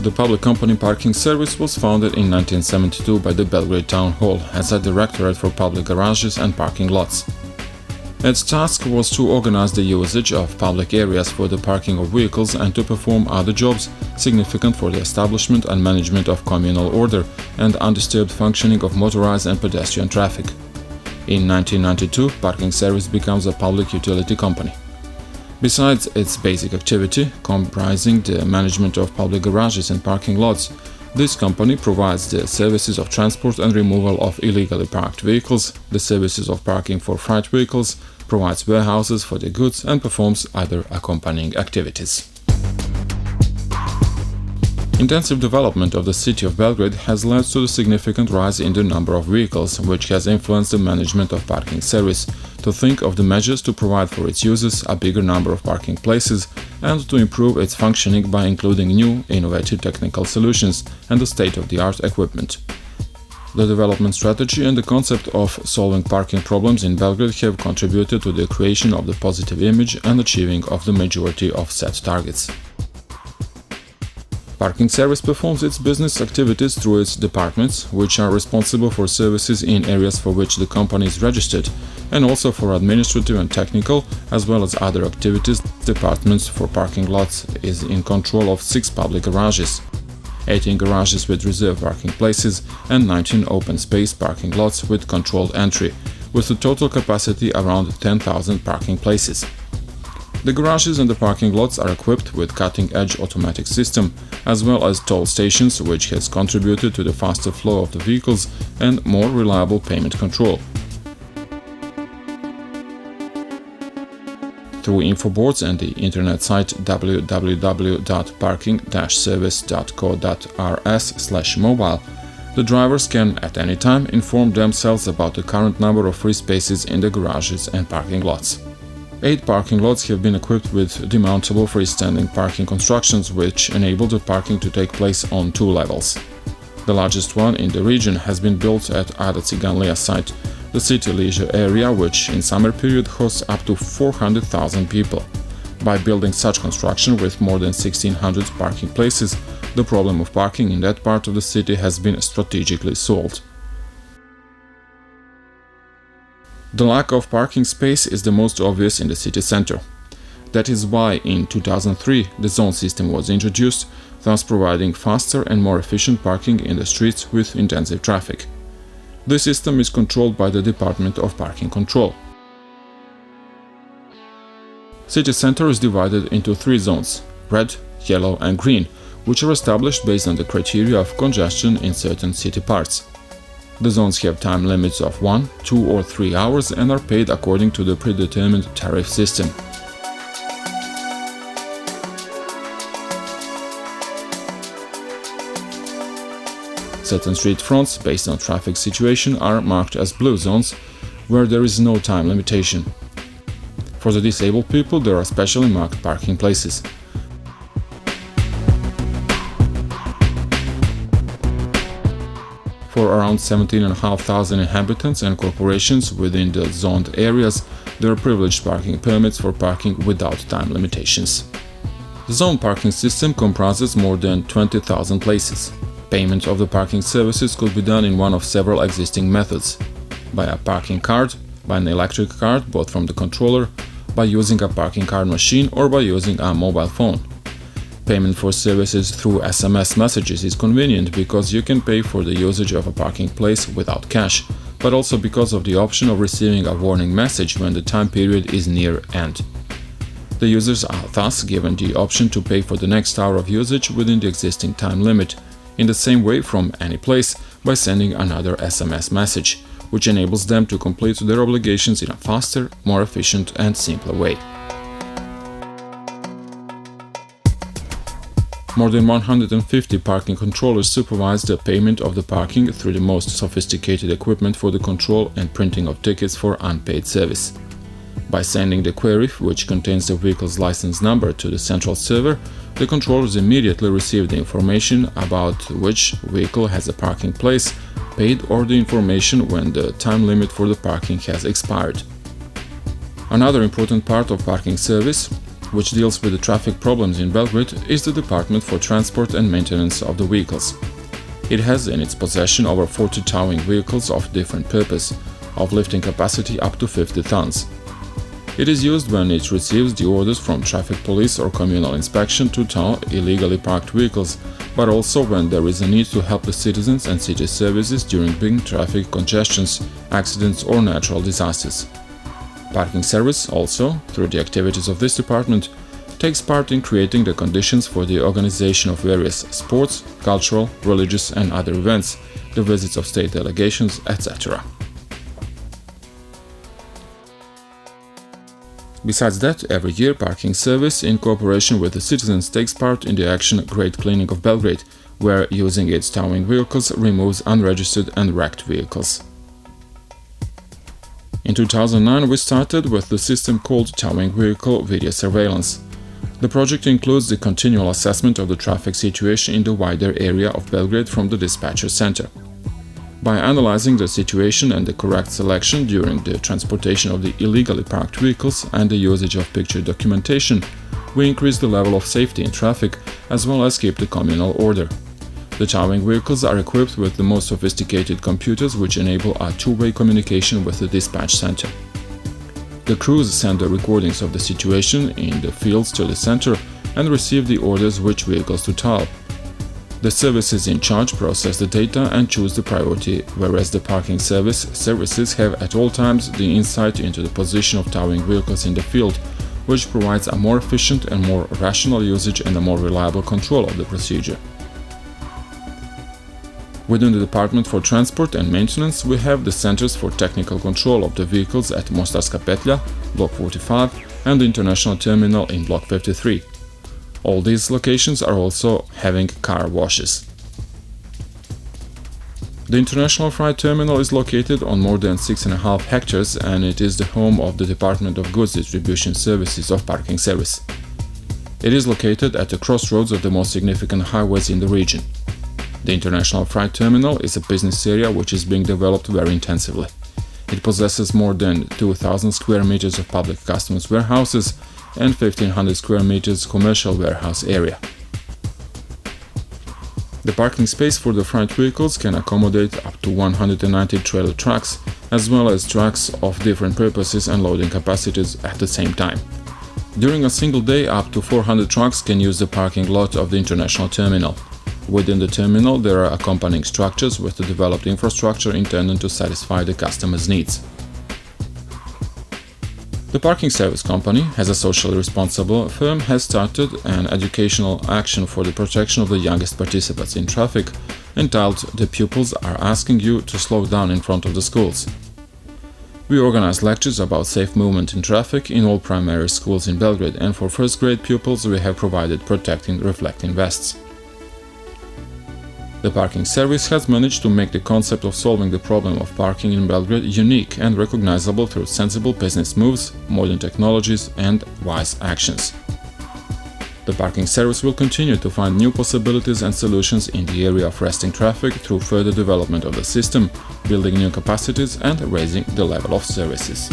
The public company Parking Service was founded in 1972 by the Belgrade Town Hall as a directorate for public garages and parking lots. Its task was to organize the usage of public areas for the parking of vehicles and to perform other jobs significant for the establishment and management of communal order and undisturbed functioning of motorized and pedestrian traffic. In 1992, Parking Service becomes a public utility company. Besides its basic activity, comprising the management of public garages and parking lots, this company provides the services of transport and removal of illegally parked vehicles, the services of parking for freight vehicles, provides warehouses for the goods and performs other accompanying activities. Intensive development of the city of Belgrade has led to the significant rise in the number of vehicles, which has influenced the management of Parking Service to think of the measures to provide for its users a bigger number of parking places and to improve its functioning by including new, innovative technical solutions and the state-of-the-art equipment. The development strategy and the concept of solving parking problems in Belgrade have contributed to the creation of the positive image and achieving of the majority of set targets. Parking Service performs its business activities through its departments, which are responsible for services in areas for which the company is registered, and also for administrative and technical, as well as other activities. Departments for parking lots is in control of 6 public garages, 18 garages with reserved parking places, and 19 open space parking lots with controlled entry, with a total capacity around 10,000 parking places. The garages and the parking lots are equipped with cutting-edge automatic system, as well as toll stations, which has contributed to the faster flow of the vehicles and more reliable payment control. Through infoboards and the internet site www.parking-service.co.rs/mobile, the drivers can at any time inform themselves about the current number of free spaces in the garages and parking lots. 8 parking lots have been equipped with demountable freestanding parking constructions, which enable the parking to take place on 2 levels. The largest one in the region has been built at Ada Ciganlija site, the city leisure area, which in summer period hosts up to 400,000 people. By building such construction with more than 1,600 parking places, the problem of parking in that part of the city has been strategically solved. The lack of parking space is the most obvious in the city center. That is why in 2003 the zone system was introduced, thus providing faster and more efficient parking in the streets with intensive traffic. The system is controlled by the Department of Parking Control. City center is divided into 3 zones: red, yellow and green, which are established based on the criteria of congestion in certain city parts. The zones have time limits of 1, 2 or 3 hours and are paid according to the predetermined tariff system. Certain street fronts, based on traffic situation, are marked as blue zones, where there is no time limitation. For the disabled people, there are specially marked parking places. For around 17,500 inhabitants and corporations within the zoned areas, there are privileged parking permits for parking without time limitations. The zone parking system comprises more than 20,000 places. Payment of the parking services could be done in one of several existing methods: by a parking card, by an electric card bought from the controller, by using a parking card machine or by using a mobile phone. Payment for services through SMS messages is convenient because you can pay for the usage of a parking place without cash, but also because of the option of receiving a warning message when the time period is near end. The users are thus given the option to pay for the next hour of usage within the existing time limit, in the same way from any place, by sending another SMS message, which enables them to complete their obligations in a faster, more efficient and simpler way. More than 150 parking controllers supervise the payment of the parking through the most sophisticated equipment for the control and printing of tickets for unpaid service. By sending the query, which contains the vehicle's license number, to the central server, the controllers immediately receive the information about which vehicle has a parking place, paid, or the information when the time limit for the parking has expired. Another important part of parking service which deals with the traffic problems in Belgrade, is the Department for Transport and Maintenance of the Vehicles. It has in its possession over 40 towing vehicles of different purpose, of lifting capacity up to 50 tons. It is used when it receives the orders from traffic police or communal inspection to tow illegally parked vehicles, but also when there is a need to help the citizens and city services during big traffic congestions, accidents or natural disasters. Parking service also, through the activities of this department, takes part in creating the conditions for the organization of various sports, cultural, religious and other events, the visits of state delegations, etc. Besides that, every year Parking Service, in cooperation with the citizens, takes part in the action Great Cleaning of Belgrade, where, using its towing vehicles, removes unregistered and wrecked vehicles. In 2009 we started with the system called Towing Vehicle Video Surveillance. The project includes the continual assessment of the traffic situation in the wider area of Belgrade from the dispatcher center. By analyzing the situation and the correct selection during the transportation of the illegally parked vehicles and the usage of picture documentation, we increase the level of safety in traffic as well as keep the communal order. The towing vehicles are equipped with the most sophisticated computers which enable a two-way communication with the dispatch center. The crews send the recordings of the situation in the fields to the center and receive the orders which vehicles to tow. The services in charge process the data and choose the priority, whereas the parking services have at all times the insight into the position of towing vehicles in the field, which provides a more efficient and more rational usage and a more reliable control of the procedure. Within the Department for Transport and Maintenance, we have the Centers for Technical Control of the Vehicles at Mostarska Petlja, Block 45, and the International Terminal in Block 53. All these locations are also having car washes. The International Freight Terminal is located on more than 6.5 hectares and it is the home of the Department of Goods Distribution Services of Parking Service. It is located at the crossroads of the most significant highways in the region. The International Freight Terminal is a business area which is being developed very intensively. It possesses more than 2,000 square meters of public customs warehouses and 1,500 square meters commercial warehouse area. The parking space for the freight vehicles can accommodate up to 190 trailer trucks, as well as trucks of different purposes and loading capacities at the same time. During a single day, up to 400 trucks can use the parking lot of the International Terminal. Within the terminal, there are accompanying structures with the developed infrastructure intended to satisfy the customers' needs. The Parking Service Company, as a socially responsible firm, has started an educational action for the protection of the youngest participants in traffic, entitled "The Pupils Are Asking You to Slow Down in Front of the Schools." We organize lectures about safe movement in traffic in all primary schools in Belgrade, and for first grade pupils we have provided protecting reflecting vests. The parking service has managed to make the concept of solving the problem of parking in Belgrade unique and recognizable through sensible business moves, modern technologies and wise actions. The parking service will continue to find new possibilities and solutions in the area of resting traffic through further development of the system, building new capacities and raising the level of services.